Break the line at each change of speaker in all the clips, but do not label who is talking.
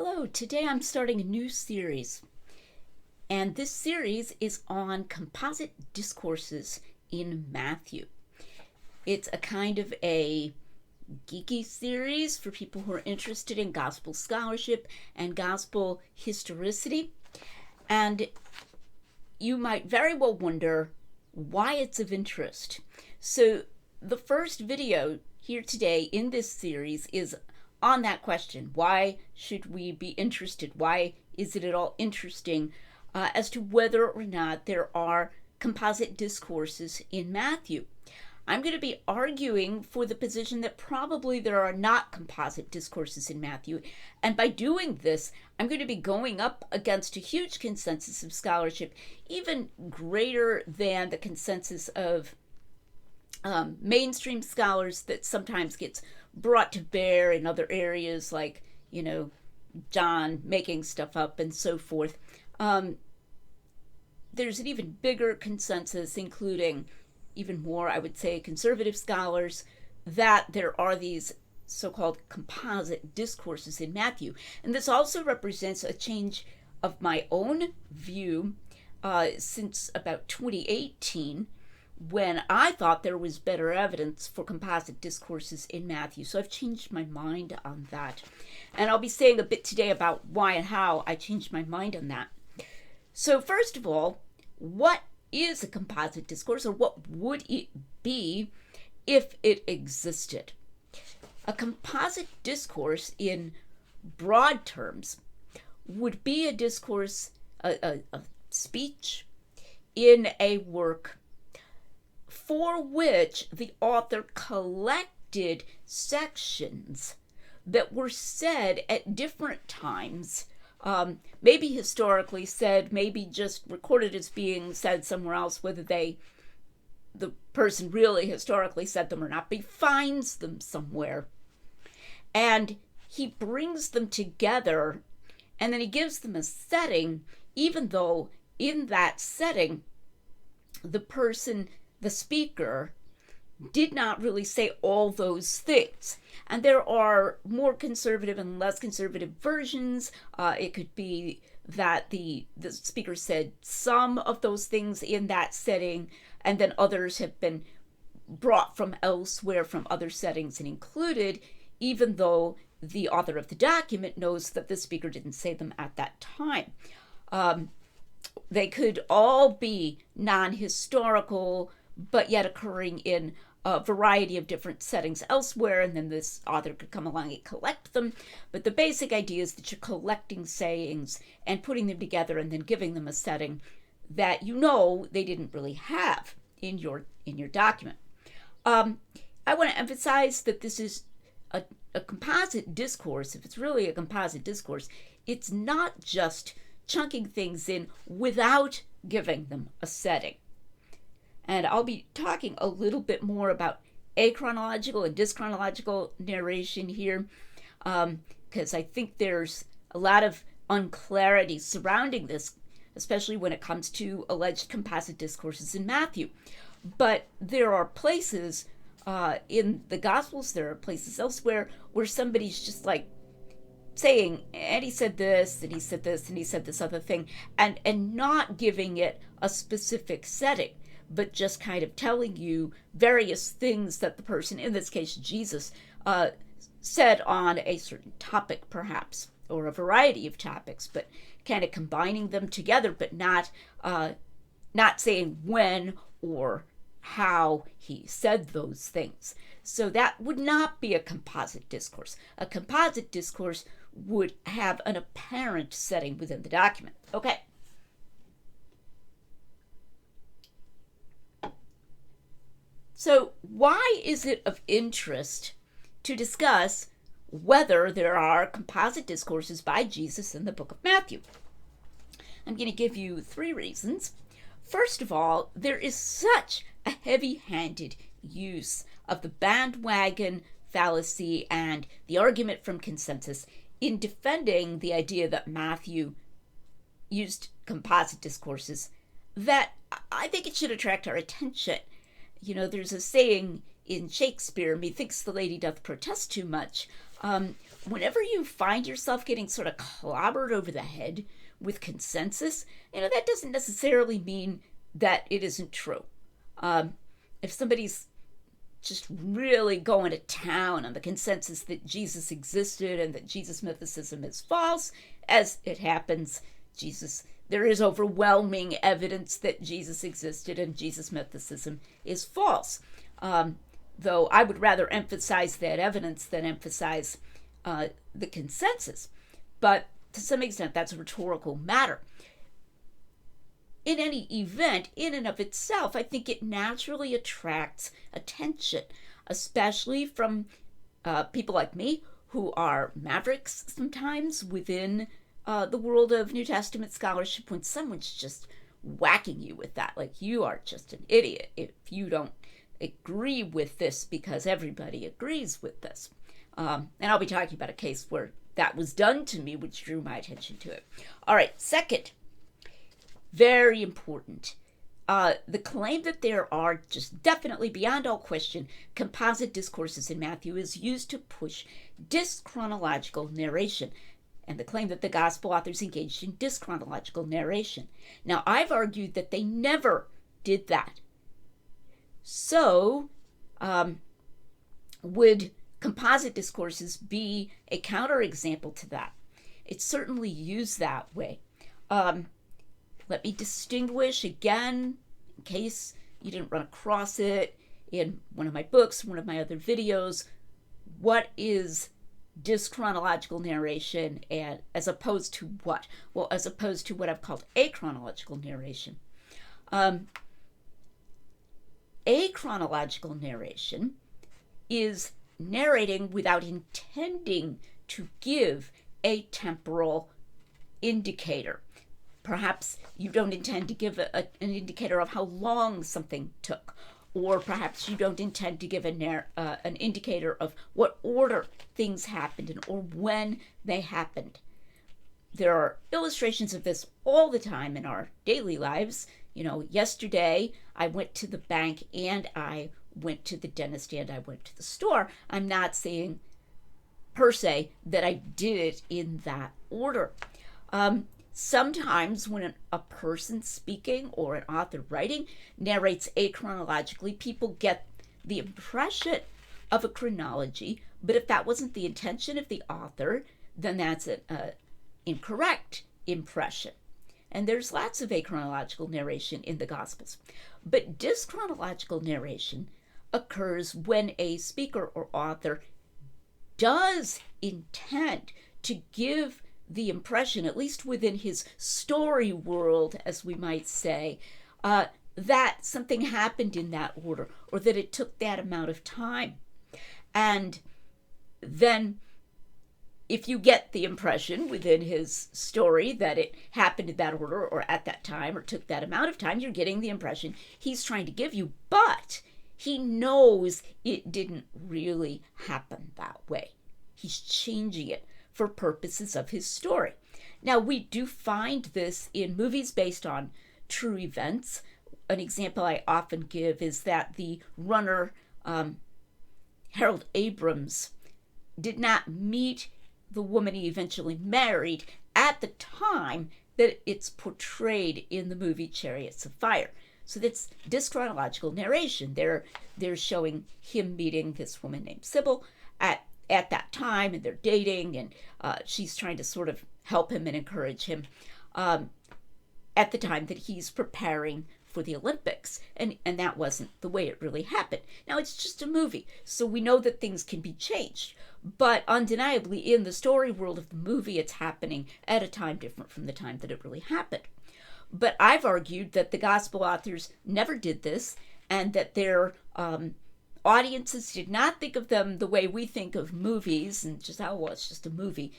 Hello, today I'm starting a new series, and this series is on composite discourses in Matthew. It's a kind of a geeky series for people who are interested in gospel scholarship and gospel historicity, and you might very well wonder why it's of interest. So the first video here today in this series is on that question. Why should we be interested? Why is it at all interesting as to whether or not there are composite discourses in Matthew? I'm going to be arguing for the position that probably there are not composite discourses in Matthew. And by doing this, I'm going to be going up against a huge consensus of scholarship, even greater than the consensus of mainstream scholars that sometimes gets brought to bear in other areas like, John making stuff up and so forth. There's an even bigger consensus, including even more, I would say, conservative scholars, that there are these so-called composite discourses in Matthew. And this also represents a change of my own view since about 2018, when I thought there was better evidence for composite discourses in Matthew. So I've changed my mind on that. And I'll be saying a bit today about why and how I changed my mind on that. So first of all, what is a composite discourse, or what would it be if it existed? A composite discourse, in broad terms, would be a discourse, a speech in a work for which the author collected sections that were said at different times, maybe historically said, maybe just recorded as being said somewhere else, whether the person really historically said them or not, but he finds them somewhere. And he brings them together, and then he gives them a setting, even though in that setting, the speaker did not really say all those things. And there are more conservative and less conservative versions. It could be that the speaker said some of those things in that setting, and then others have been brought from elsewhere, from other settings, and included, even though the author of the document knows that the speaker didn't say them at that time. They could all be non-historical, but yet occurring in a variety of different settings elsewhere, and then this author could come along and collect them. But the basic idea is that you're collecting sayings and putting them together and then giving them a setting that they didn't really have in your document. I want to emphasize that this is a composite discourse. If it's really a composite discourse, it's not just chunking things in without giving them a setting. And I'll be talking a little bit more about achronological and dyschronological narration here, because I think there's a lot of unclarity surrounding this, especially when it comes to alleged composite discourses in Matthew. But there are places in the Gospels, there are places elsewhere where somebody's just like saying, and he said this, and he said this, and he said this other thing, and not giving it a specific setting, but just kind of telling you various things that the person, in this case Jesus, said on a certain topic perhaps, or a variety of topics, but kind of combining them together, but not saying when or how he said those things. So that would not be a composite discourse. A composite discourse would have an apparent setting within the document. Okay. So why is it of interest to discuss whether there are composite discourses by Jesus in the book of Matthew? I'm going to give you 3 reasons. First of all, there is such a heavy-handed use of the bandwagon fallacy and the argument from consensus in defending the idea that Matthew used composite discourses that I think it should attract our attention. There's a saying in Shakespeare, methinks the lady doth protest too much, whenever you find yourself getting sort of clobbered over the head with consensus, that doesn't necessarily mean that it isn't true. If somebody's just really going to town on the consensus that Jesus existed and that Jesus mythicism is false, as it happens, there is overwhelming evidence that Jesus existed and Jesus mythicism is false. Though I would rather emphasize that evidence than emphasize the consensus. But to some extent, that's a rhetorical matter. In any event, in and of itself, I think it naturally attracts attention, especially from people like me who are mavericks sometimes within the world of New Testament scholarship, when someone's just whacking you with that, like, you are just an idiot if you don't agree with this because everybody agrees with this. And I'll be talking about a case where that was done to me, which drew my attention to it. All right, second, very important, the claim that there are just definitely, beyond all question, composite discourses in Matthew is used to push dischronological narration, and the claim that the gospel authors engaged in dischronological narration. Now, I've argued that they never did that. So, would composite discourses be a counterexample to that? It's certainly used that way. Let me distinguish again, in case you didn't run across it in one of my books, one of my other videos, what is dischronological narration, and as opposed to what? Well, as opposed to what I've called achronological narration. Achronological narration is narrating without intending to give a temporal indicator. Perhaps you don't intend to give an indicator of how long something took, or perhaps you don't intend to give an indicator of what order things happened in, or when they happened. There are illustrations of this all the time in our daily lives. Yesterday I went to the bank and I went to the dentist and I went to the store. I'm not saying per se that I did it in that order. Sometimes when a person speaking or an author writing narrates achronologically, people get the impression of a chronology, but if that wasn't the intention of the author, then that's an incorrect impression. And there's lots of achronological narration in the Gospels. But dischronological narration occurs when a speaker or author does intend to give the impression, at least within his story world, as we might say, that something happened in that order, or that it took that amount of time. And then if you get the impression within his story that it happened in that order or at that time or took that amount of time, you're getting the impression he's trying to give you, but he knows it didn't really happen that way. He's changing it for purposes of his story. Now, we do find this in movies based on true events. An example I often give is that the runner, Harold Abrams, did not meet the woman he eventually married at the time that it's portrayed in the movie Chariots of Fire. So that's dischronological narration. They're showing him meeting this woman named Sybil at that time, and they're dating, and she's trying to sort of help him and encourage him at the time that he's preparing for the Olympics. And that wasn't the way it really happened. Now, it's just a movie, so we know that things can be changed. But undeniably, in the story world of the movie, it's happening at a time different from the time that it really happened. But I've argued that the gospel authors never did this, and that their audiences did not think of them the way we think of movies, and just, oh, well, it's just a movie.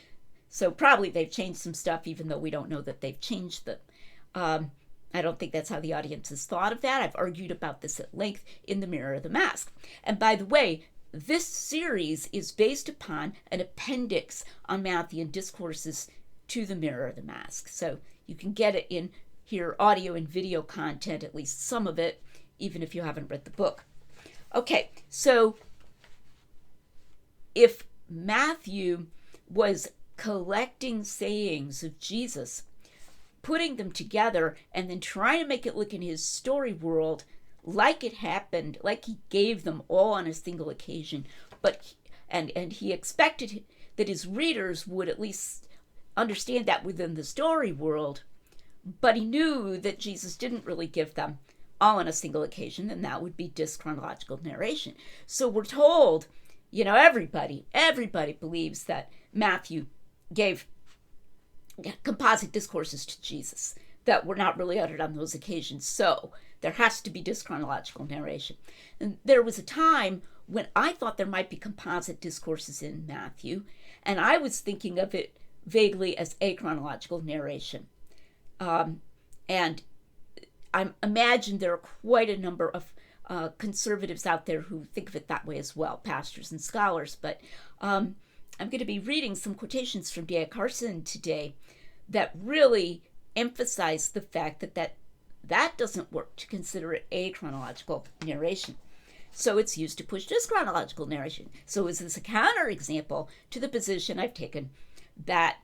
So probably they've changed some stuff, even though we don't know that they've changed them. I don't think that's how the audience has thought of that. I've argued about this at length in The Mirror of the Mask. And by the way, this series is based upon an appendix on Matthean Discourses to The Mirror of the Mask. So you can get it in here, audio and video content, at least some of it, even if you haven't read the book. Okay, so if Matthew was collecting sayings of Jesus, putting them together, and then trying to make it look in his story world like it happened, like he gave them all on a single occasion. But and he expected that his readers would at least understand that within the story world. But he knew that Jesus didn't really give them all on a single occasion, and that would be dischronological narration. So we're told, everybody believes that Matthew gave composite discourses to Jesus that were not really uttered on those occasions. So there has to be dischronological narration. And there was a time when I thought there might be composite discourses in Matthew, and I was thinking of it vaguely as achronological narration. And I imagine there are quite a number of conservatives out there who think of it that way as well, pastors and scholars. But I'm going to be reading some quotations from D.A. Carson today that really emphasize the fact that doesn't work to consider it achronological narration. So it's used to push dischronological narration. So is this a counterexample to the position I've taken that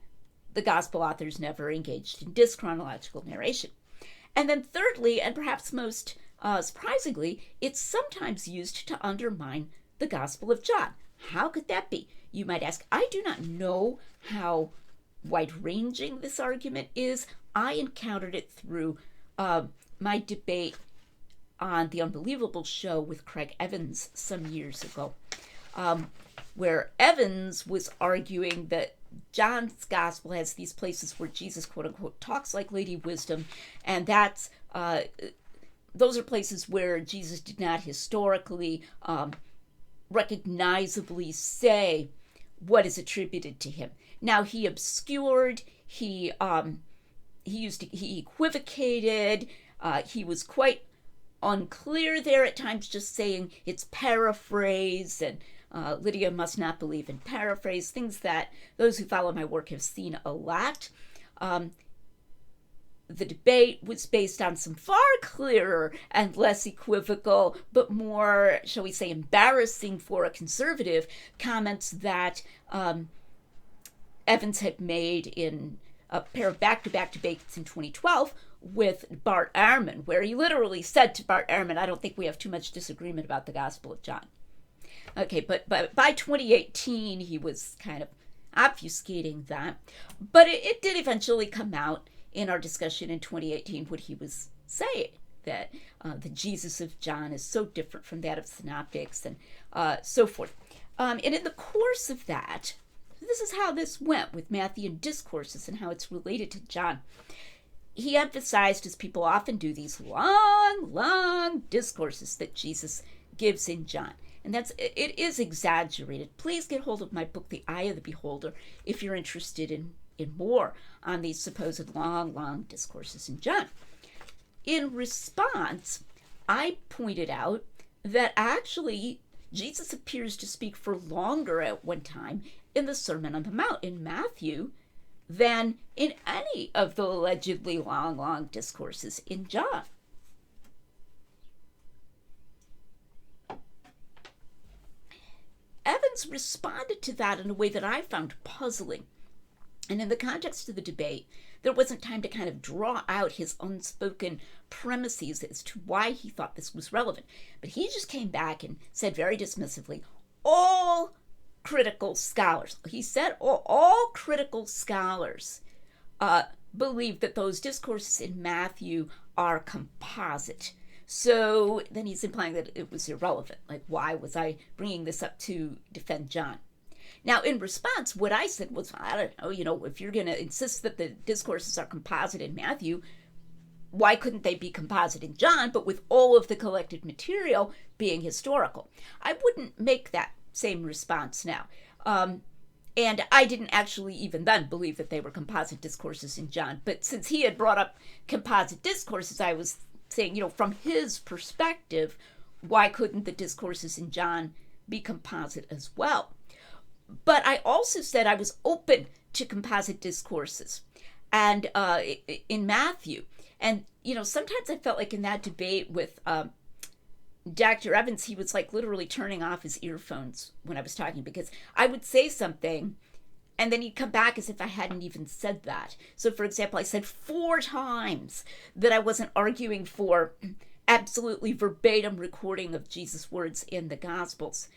the gospel authors never engaged in dischronological narration? And then thirdly, and perhaps most surprisingly, it's sometimes used to undermine the Gospel of John. How could that be? You might ask. I do not know how wide-ranging this argument is. I encountered it through my debate on The Unbelievable Show with Craig Evans some years ago, where Evans was arguing that John's gospel has these places where Jesus, quote unquote, talks like Lady Wisdom, and those are places where Jesus did not historically recognizably say what is attributed to him. Now he obscured, he equivocated, he was quite unclear there at times, just saying it's paraphrase, and Lydia must not believe in paraphrase, things that those who follow my work have seen a lot. The debate was based on some far clearer and less equivocal, but more, shall we say, embarrassing for a conservative, comments that Evans had made in a pair of back-to-back debates in 2012 with Bart Ehrman, where he literally said to Bart Ehrman, I don't think we have too much disagreement about the Gospel of John. Okay, but by 2018, he was kind of obfuscating that. But it did eventually come out in our discussion in 2018 what he was saying, that the Jesus of John is so different from that of synoptics and so forth. And in the course of that, this is how this went with Matthean Discourses and how it's related to John. He emphasized, as people often do, these long discourses that Jesus gives in John. And it is exaggerated. Please get hold of my book, The Eye of the Beholder, if you're interested in more on these supposed long discourses in John. In response, I pointed out that actually Jesus appears to speak for longer at one time in the Sermon on the Mount in Matthew than in any of the allegedly long discourses in John. Evans responded to that in a way that I found puzzling. And in the context of the debate, there wasn't time to kind of draw out his unspoken premises as to why he thought this was relevant. But he just came back and said very dismissively, all critical scholars, he said all critical scholars believe that those discourses in Matthew are composite. So then he's implying that it was irrelevant. Like, why was I bringing this up to defend John? Now, in response, what I said was, I don't know, if you're going to insist that the discourses are composite in Matthew, why couldn't they be composite in John, but with all of the collected material being historical? I wouldn't make that same response now. And I didn't actually even then believe that they were composite discourses in John. But since he had brought up composite discourses, I was saying, from his perspective, why couldn't the discourses in John be composite as well? But I also said I was open to composite discourses and in Matthew. And, sometimes I felt like in that debate with Dr. Evans, he was like literally turning off his earphones when I was talking, because I would say something and then he'd come back as if I hadn't even said that. So, for example, I said 4 times that I wasn't arguing for absolutely verbatim recording of Jesus' words in the Gospels.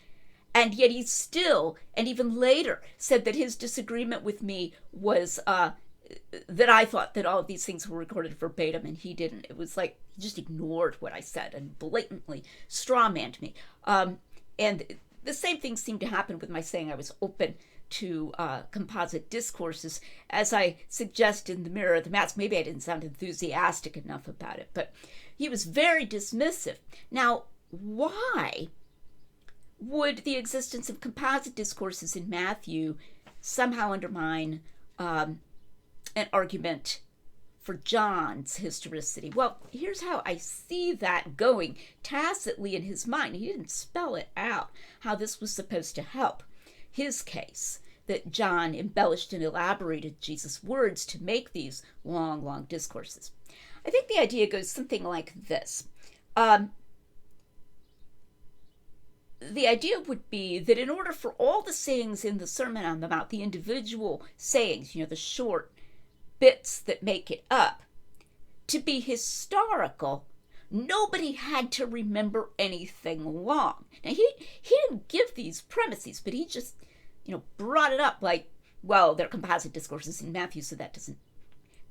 And yet he still, and even later, said that his disagreement with me was that I thought that all of these things were recorded verbatim, and he didn't. It was like he just ignored what I said and blatantly strawmanned me. And the same thing seemed to happen with my saying I was open to composite discourses. As I suggest in The Mirror of the Mask, maybe I didn't sound enthusiastic enough about it, but he was very dismissive. Now, why would the existence of composite discourses in Matthew somehow undermine an argument for John's historicity? Well, here's how I see that going tacitly in his mind. He didn't spell it out, how this was supposed to help his case, that John embellished and elaborated Jesus' words to make these long, long discourses. I think the idea goes something like this. The idea would be that in order for all the sayings in the Sermon on the Mount, the individual sayings, the short bits that make it up, to be historical, nobody had to remember anything long. Now, he didn't give these premises, but he just, brought it up like, well, they're composite discourses in Matthew, so that doesn't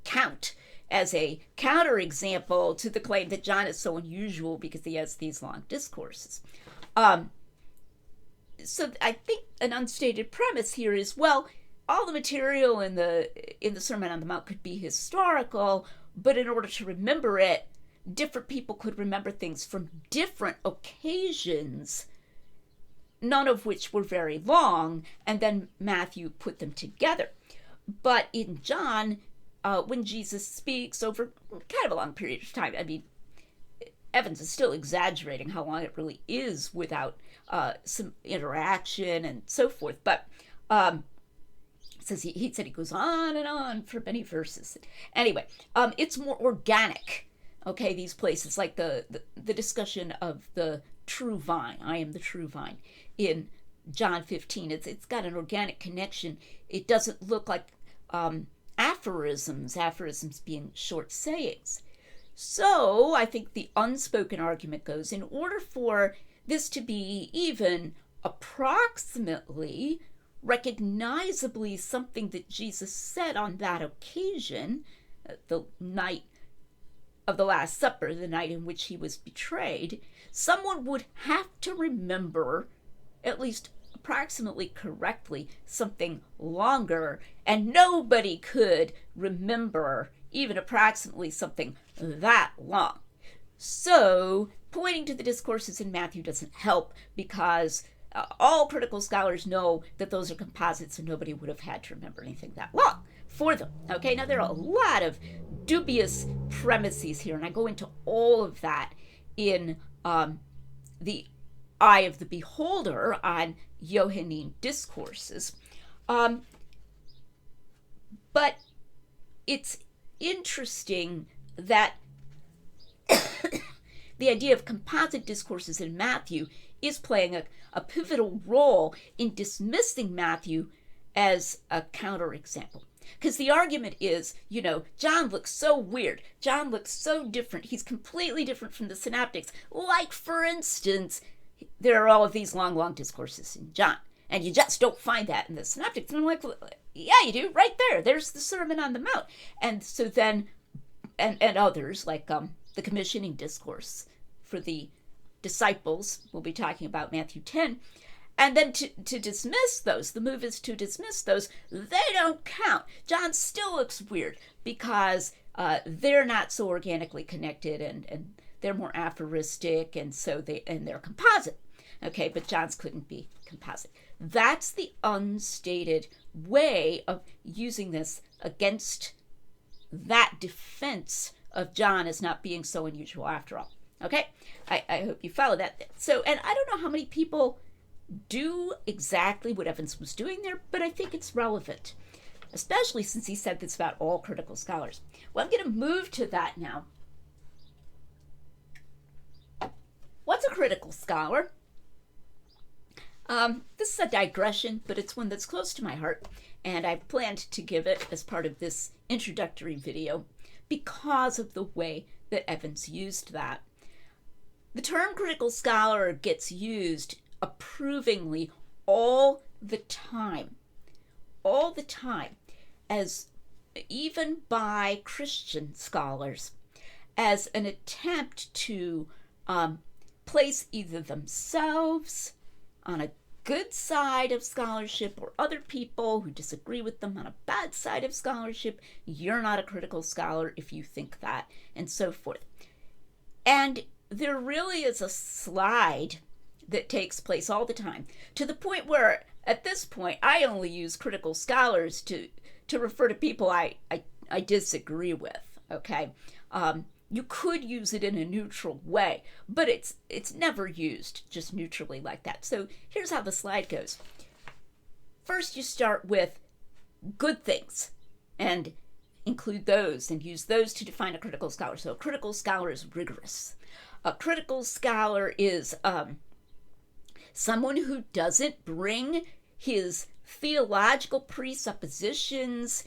count as a counterexample to the claim that John is so unusual because he has these long discourses. So I think an unstated premise here is, well, all the material in the Sermon on the Mount could be historical, but in order to remember it, different people could remember things from different occasions, none of which were very long, and then Matthew put them together. But in John, when Jesus speaks over kind of a long period of time, I mean, Evans is still exaggerating how long it really is without some interaction and so forth, but says he said he goes on and on for many verses. Anyway, it's more organic. Okay, these places, like the discussion of the true vine, I am the true vine, in John 15. It's got an organic connection. It doesn't look like aphorisms being short sayings. So I think the unspoken argument goes, in order for this to be even approximately recognizably something that Jesus said on that occasion, the night of the Last Supper, the night in which he was betrayed, someone would have to remember, at least approximately correctly, something longer, and nobody could remember even approximately something that long. So pointing to the discourses in Matthew doesn't help, because all critical scholars know that those are composites, and nobody would have had to remember anything that long for them. Okay, now there are a lot of dubious premises here, and I go into all of that in the Eye of the Beholder on Johannine Discourses. But it's interesting that the idea of composite discourses in Matthew is playing a pivotal role in dismissing Matthew as a counterexample. Because the argument is, John looks so weird. John looks so different. He's completely different from the synoptics. Like, for instance, there are all of these long, long discourses in John, and you just don't find that in the synoptics. And I'm like, well, yeah, you do, right there. There's the Sermon on the Mount. And so then, and others, like the commissioning discourse for the disciples, we'll be talking about Matthew 10, and then to dismiss those, the move is to dismiss those, they don't count. John still looks weird because they're not so organically connected, and they're more aphoristic, and so they're composite. Okay, but John's couldn't be composite. That's the unstated way of using this against that defense of John as not being so unusual after all. Okay, I hope you follow that. So, and I don't know how many people do exactly what Evans was doing there, but I think it's relevant, especially since he said this about all critical scholars. Well, I'm going to move to that now. What's a critical scholar? This is a digression, but it's one that's close to my heart, and I planned to give it as part of this introductory video because of the way that Evans used that. The term critical scholar gets used approvingly all the time, as even by Christian scholars, as an attempt to place either themselves on a good side of scholarship or other people who disagree with them on a bad side of scholarship. You're not a critical scholar if you think that, and so forth. And there really is a slide that takes place all the time, to the point where at this point I only use critical scholars to refer to people I disagree with. Okay, you could use it in a neutral way, but it's never used just neutrally like that. So here's how the slide goes. First, you start with good things and include those and use those to define a critical scholar. So a critical scholar is rigorous. A critical scholar is someone who doesn't bring his theological presuppositions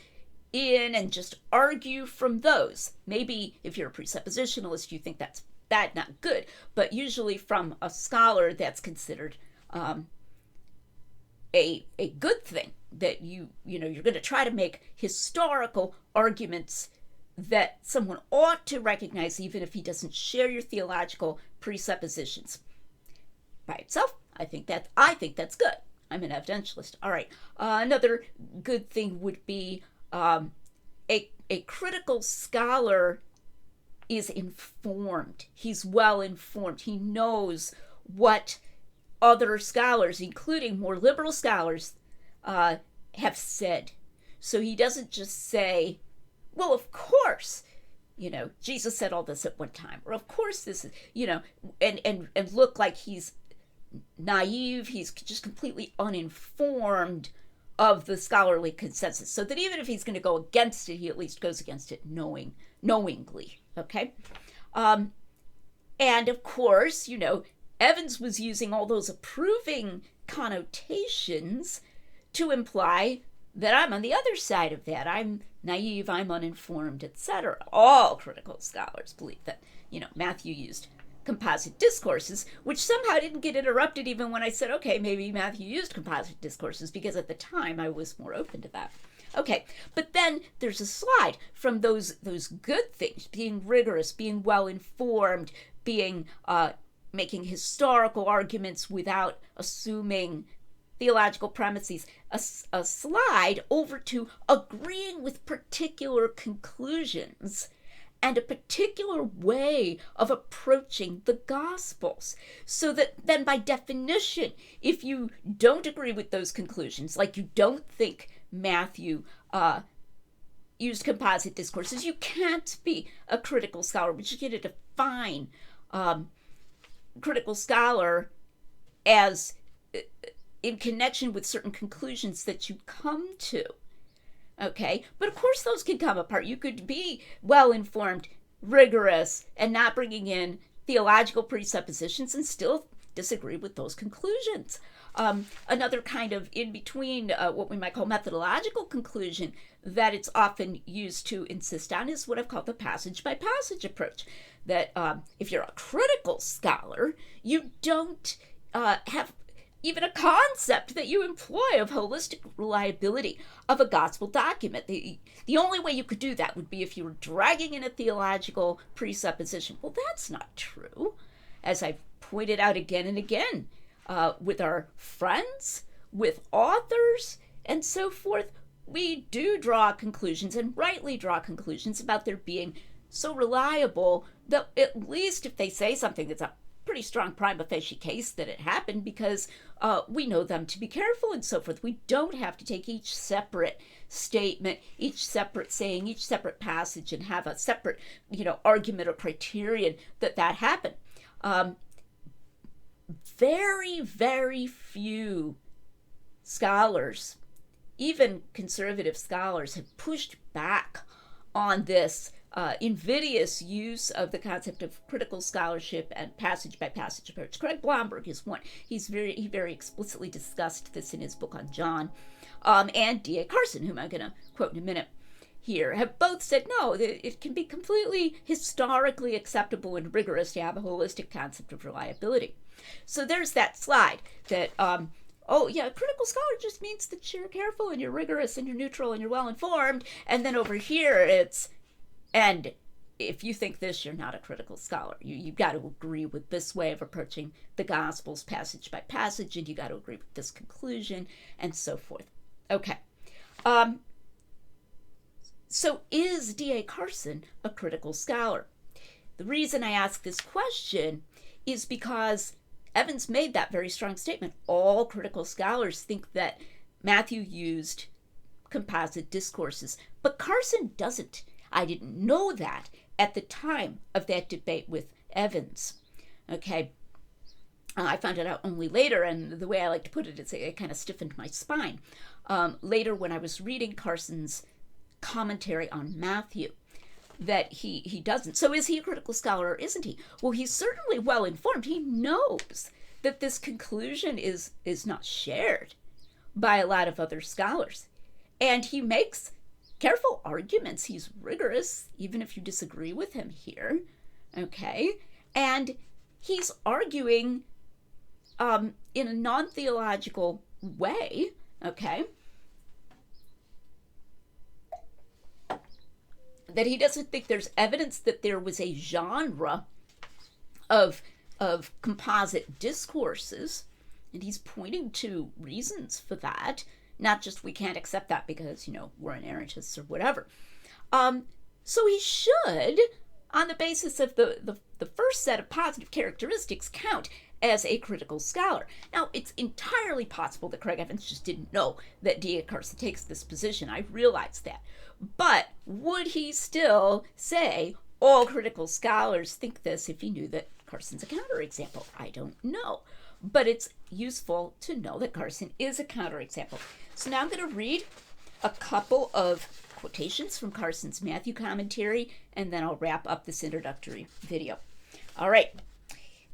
in and just argue from those. Maybe if you're a presuppositionalist, you think that's bad, not good, but usually from a scholar that's considered a good thing, that you're going to try to make historical arguments that someone ought to recognize even if he doesn't share your theological presuppositions. By itself, I think that's good. I'm an evidentialist. All right. Another good thing would be a critical scholar is informed. He's well informed. He knows what other scholars, including more liberal scholars, have said. So he doesn't just say, well, of course, Jesus said all this at one time, or of course this is, and look like he's naive, he's just completely uninformed of the scholarly consensus, so that even if he's going to go against it, he at least goes against it knowingly, okay? And of course, Evans was using all those approving connotations to imply that I'm on the other side of that. I'm naive, I'm uninformed, etc. All critical scholars believe that, Matthew used composite discourses, which somehow didn't get interrupted even when I said, okay, maybe Matthew used composite discourses, because at the time I was more open to that. Okay, but then there's a slide from those good things, being rigorous, being well informed, being making historical arguments without assuming theological premises, a slide over to agreeing with particular conclusions and a particular way of approaching the Gospels. So that then by definition, if you don't agree with those conclusions, like you don't think Matthew used composite discourses, you can't be a critical scholar, but you get to define critical scholar as in connection with certain conclusions that you come to. Okay, but of course those can come apart. You could be well-informed, rigorous, and not bringing in theological presuppositions and still disagree with those conclusions. Another kind of in-between, what we might call methodological conclusion that it's often used to insist on is what I've called the passage-by-passage approach. That if you're a critical scholar, you don't have even a concept that you employ of holistic reliability of a gospel document. The only way you could do that would be if you were dragging in a theological presupposition. Well, that's not true. As I've pointed out again and again, with our friends, with authors, and so forth, we do draw conclusions, and rightly draw conclusions, about their being so reliable that at least if they say something that's a pretty strong prima facie case that it happened, because we know them to be careful and so forth. We don't have to take each separate statement, each separate saying, each separate passage, and have a separate, argument or criterion that happened. Very, very few scholars, even conservative scholars, have pushed back on this invidious use of the concept of critical scholarship and passage by passage approach. Craig Blomberg is one. He very explicitly discussed this in his book on John. And D.A. Carson, whom I'm going to quote in a minute here, have both said no, it can be completely historically acceptable and rigorous to have a holistic concept of reliability. So there's that slide that, oh yeah, critical scholar just means that you're careful and you're rigorous and you're neutral and you're well informed. And then over here it's, and if you think this, you're not a critical scholar. You've got to agree with this way of approaching the Gospels passage by passage, and you got to agree with this conclusion, and so forth. Okay. So is D.A. Carson a critical scholar? The reason I ask this question is because Evans made that very strong statement. All critical scholars think that Matthew used composite discourses, but Carson doesn't. I didn't know that at the time of that debate with Evans. Okay. I found it out only later, and the way I like to put it is it kind of stiffened my spine. Later, when I was reading Carson's commentary on Matthew, that he doesn't. So is he a critical scholar or isn't he? Well, he's certainly well informed. He knows that this conclusion is not shared by a lot of other scholars. And he makes careful arguments. He's rigorous, even if you disagree with him here. Okay? And he's arguing in a non-theological way. Okay? That he doesn't think there's evidence that there was a genre of composite discourses, and he's pointing to reasons for that, not just we can't accept that because, we're inerrantists or whatever. So he should, on the basis of the first set of positive characteristics, count as a critical scholar. Now, it's entirely possible that Craig Evans just didn't know that D.A. Carson takes this position. I realize that. But would he still say all critical scholars think this if he knew that Carson's a counterexample? I don't know. But it's useful to know that Carson is a counterexample. So now I'm going to read a couple of quotations from Carson's Matthew commentary, and then I'll wrap up this introductory video. All right.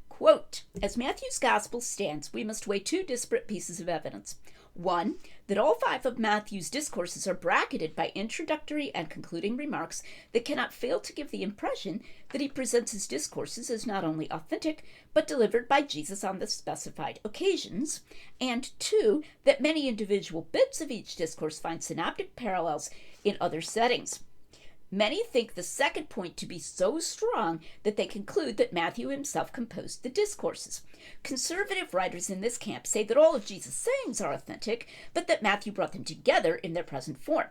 Quote, as Matthew's gospel stands, we must weigh two disparate pieces of evidence. One, that all 5 of Matthew's discourses are bracketed by introductory and concluding remarks that cannot fail to give the impression that he presents his discourses as not only authentic, but delivered by Jesus on the specified occasions. And 2, that many individual bits of each discourse find synoptic parallels in other settings. Many think the second point to be so strong that they conclude that Matthew himself composed the discourses. Conservative writers in this camp say that all of Jesus' sayings are authentic, but that Matthew brought them together in their present form.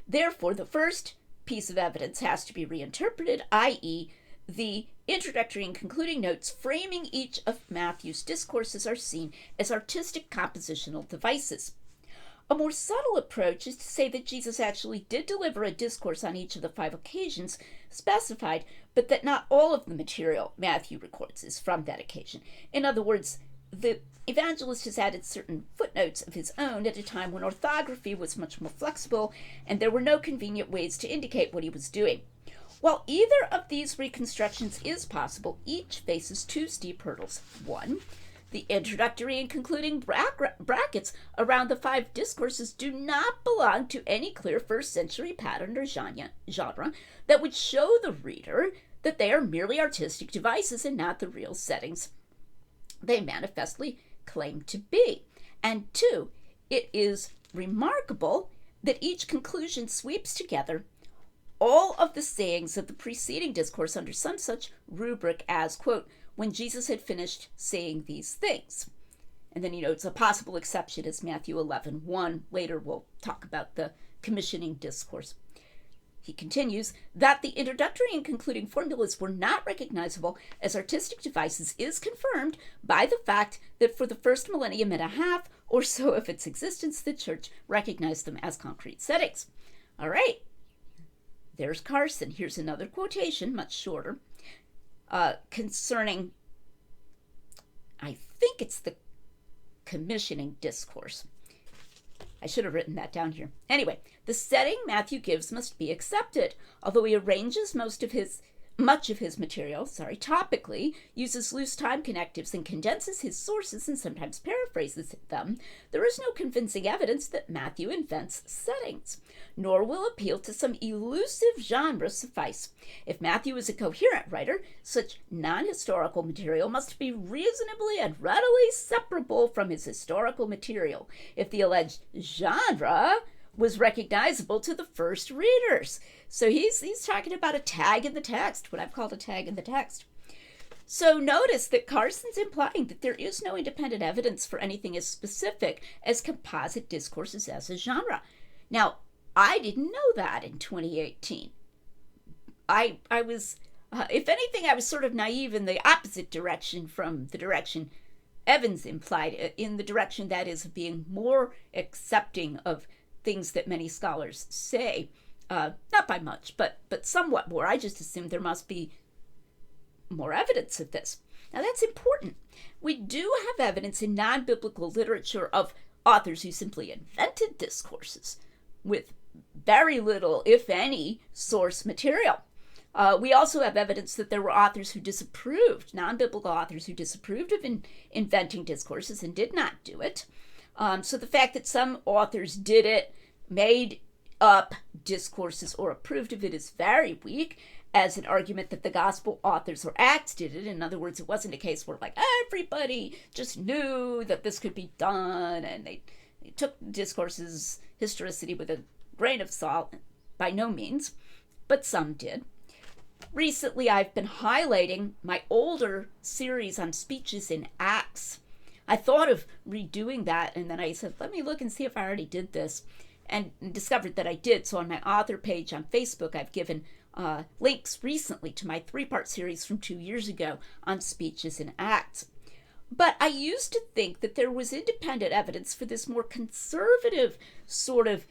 Therefore, the first piece of evidence has to be reinterpreted, i.e., the introductory and concluding notes framing each of Matthew's discourses are seen as artistic compositional devices. A more subtle approach is to say that Jesus actually did deliver a discourse on each of the 5 occasions specified, but that not all of the material Matthew records is from that occasion. In other words, the evangelist has added certain footnotes of his own at a time when orthography was much more flexible and there were no convenient ways to indicate what he was doing. While either of these reconstructions is possible, each faces 2 steep hurdles. 1, the introductory and concluding brackets around the 5 discourses do not belong to any clear first-century pattern or genre that would show the reader that they are merely artistic devices and not the real settings they manifestly claim to be. And 2, it is remarkable that each conclusion sweeps together all of the sayings of the preceding discourse under some such rubric as, quote, when Jesus had finished saying these things. And then, it's a possible exception is Matthew 11:1. Later we'll talk about the commissioning discourse. He continues, that the introductory and concluding formulas were not recognizable as artistic devices is confirmed by the fact that for the first millennium and a half or so of its existence, the church recognized them as concrete settings. All right, there's Carson. Here's another quotation, much shorter, concerning, I think it's the commissioning discourse. I should have written that down here. Anyway, the setting Matthew gives must be accepted, although he arranges much of his material, topically, uses loose time connectives and condenses his sources and sometimes paraphrases them. There is no convincing evidence that Matthew invents settings, nor will appeal to some elusive genre suffice. If Matthew is a coherent writer, such non-historical material must be reasonably and readily separable from his historical material. If the alleged genre was recognizable to the first readers. So he's talking about a tag in the text, what I've called a tag in the text. So notice that Carson's implying that there is no independent evidence for anything as specific as composite discourses as a genre. Now, I didn't know that in 2018. I was, if anything, I was sort of naive in the opposite direction from the direction Evans implied, in the direction that is of being more accepting of things that many scholars say, not by much, but somewhat more. I just assumed there must be more evidence of this. Now that's important. We do have evidence in non-biblical literature of authors who simply invented discourses with very little, if any, source material. We also have evidence that there were authors who disapproved, non-biblical authors who disapproved of inventing discourses and did not do it. So the fact that some authors did it, made up discourses, or approved of it is very weak as an argument that the gospel authors or Acts did it. In other words, it wasn't a case where like everybody just knew that this could be done and they took discourses historicity with a grain of salt. By no means, but some did. Recently, I've been highlighting my older series on speeches in Acts. I thought of redoing that, and then I said, let me look and see if I already did this, and discovered that I did. So on my author page on Facebook, I've given links recently to my 3-part series from 2 years ago on speeches in Acts. But I used to think that there was independent evidence for this more conservative sort of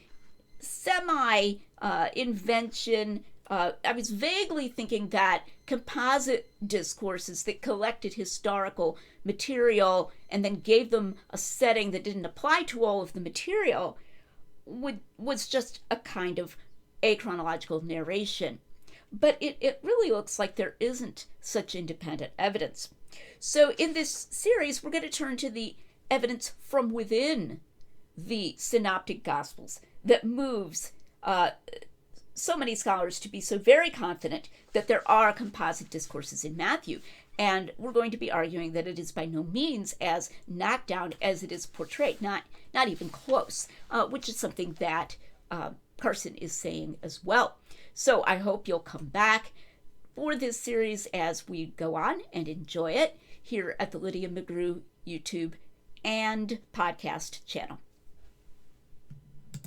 semi-invention. I was vaguely thinking that composite discourses that collected historical material and then gave them a setting that didn't apply to all of the material was just a kind of achronological narration. But it really looks like there isn't such independent evidence. So in this series, we're going to turn to the evidence from within the synoptic gospels that moves so many scholars to be so very confident that there are composite discourses in Matthew. And we're going to be arguing that it is by no means as knocked down as it is portrayed, not even close, which is something that Carson is saying as well. So I hope you'll come back for this series as we go on and enjoy it here at the Lydia McGrew YouTube and podcast channel.